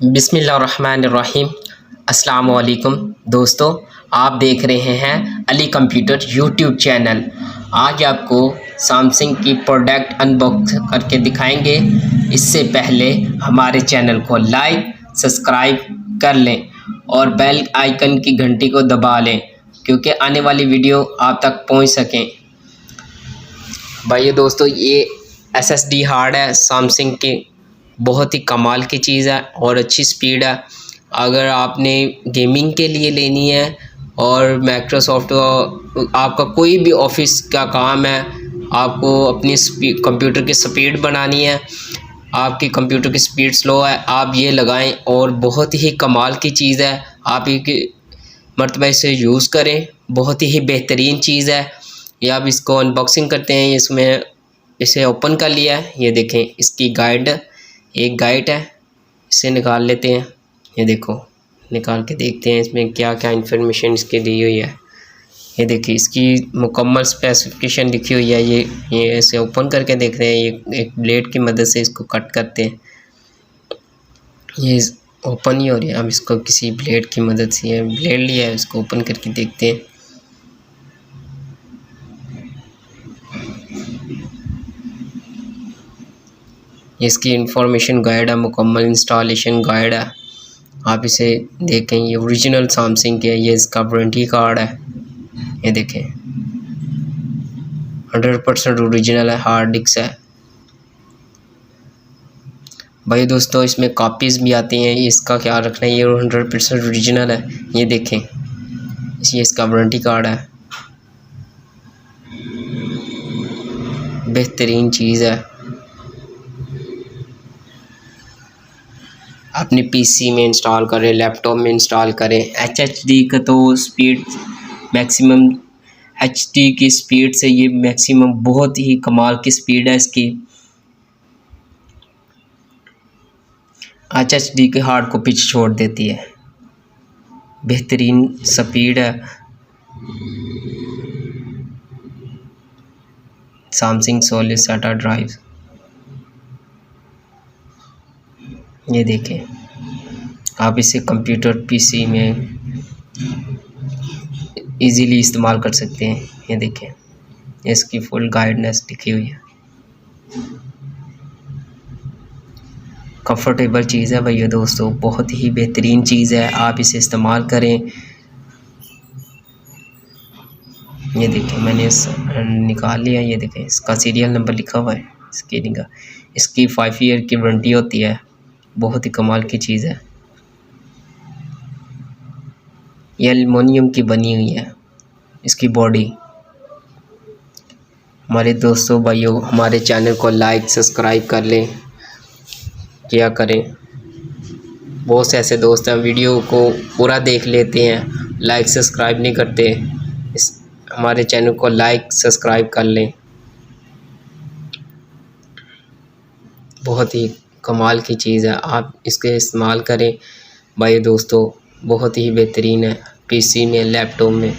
बिस्मिल्लाहिर्रहमानिर्रहीम। अस्सलाम वालेकुम दोस्तों, आप देख रहे हैं अली कंप्यूटर यूट्यूब चैनल। आज आपको सैमसंग की प्रोडक्ट अनबॉक्स करके दिखाएंगे। इससे पहले हमारे चैनल को लाइक सब्सक्राइब कर लें और बेल आइकन की घंटी को दबा लें, क्योंकि आने वाली वीडियो आप तक पहुंच सकें। भाई दोस्तों, ये SSD हार्ड है सैमसंग के, बहुत ही कमाल की चीज़ है और अच्छी स्पीड है। अगर आपने गेमिंग के लिए लेनी है और माइक्रोसॉफ्ट आपका कोई भी ऑफिस का काम है, आपको अपनी कंप्यूटर की स्पीड बनानी है, आपकी कंप्यूटर की स्पीड स्लो है, आप ये लगाएं और बहुत ही कमाल की चीज़ है। आप एक मरतबा इसे यूज़ करें, बहुत ही बेहतरीन चीज़ है। ये आप इसको अनबॉक्सिंग करते हैं, इसमें इसे ओपन कर लिया है। ये देखें, इसकी गाइड, एक गाइड है, इसे निकाल लेते हैं। ये देखो, निकाल के देखते हैं इसमें क्या क्या इन्फॉर्मेशन इसके दी हुई है। ये देखिए, इसकी मुकम्मल स्पेसिफिकेशन लिखी हुई है। ये इसे ओपन करके देख रहे हैं। ये एक ब्लेड की मदद से इसको कट करते हैं। ये ओपन ही हो रही है। अब इसको किसी ब्लेड की मदद से, ये ब्लेड लिया है, इसको ओपन करके देखते हैं। इसकी इंफॉर्मेशन गाइड है, मुकम्मल इंस्टॉलेशन गाइड है। आप इसे देखें, ये ओरिजिनल सैमसंग के है। ये इसका वारंटी कार्ड है। ये देखें, 100% ओरिजिनल है, हार्ड डिस्क है। भाई दोस्तों, इसमें कॉपीज़ भी आती हैं। इसका ख्याल रखना है, ये 100% ओरिजिनल है। ये देखें, ये इसका वारंटी कार्ड है। बेहतरीन चीज़ है। अपने पीसी में इंस्टॉल करें, लैपटॉप में इंस्टॉल करें। HHD का तो स्पीड मैक्सिमम, HD की स्पीड से ये मैक्सिमम बहुत ही कमाल की स्पीड है इसकी। HHD के हार्ड को पीछे छोड़ देती है। बेहतरीन स्पीड है। सैमसंग सॉलिड SATA ड्राइव, ये देखें, आप इसे कंप्यूटर पीसी में इजीली इस्तेमाल कर सकते हैं। ये देखें, इसकी फुल गाइडनेस लिखी हुई है। कंफर्टेबल चीज़ है भैया दोस्तों, बहुत ही बेहतरीन चीज़ है। आप इसे इस्तेमाल करें। ये देखें, मैंने निकाल लिया। ये देखें, इसका सीरियल नंबर लिखा हुआ है। इसकी 5 ईयर की वारंटी होती है। बहुत ही कमाल की चीज़ है। ये एल्युमिनियम की बनी हुई है इसकी बॉडी। हमारे दोस्तों भाइयों, हमारे चैनल को लाइक सब्सक्राइब कर लें, क्या करें। बहुत से ऐसे दोस्त हैं, वीडियो को पूरा देख लेते हैं, लाइक सब्सक्राइब नहीं करते। हमारे चैनल को लाइक सब्सक्राइब कर लें। बहुत ही कमाल की चीज़ है, आप इसके इस्तेमाल करें भाई दोस्तों। बहुत ही बेहतरीन है, पीसी में, लैपटॉप में।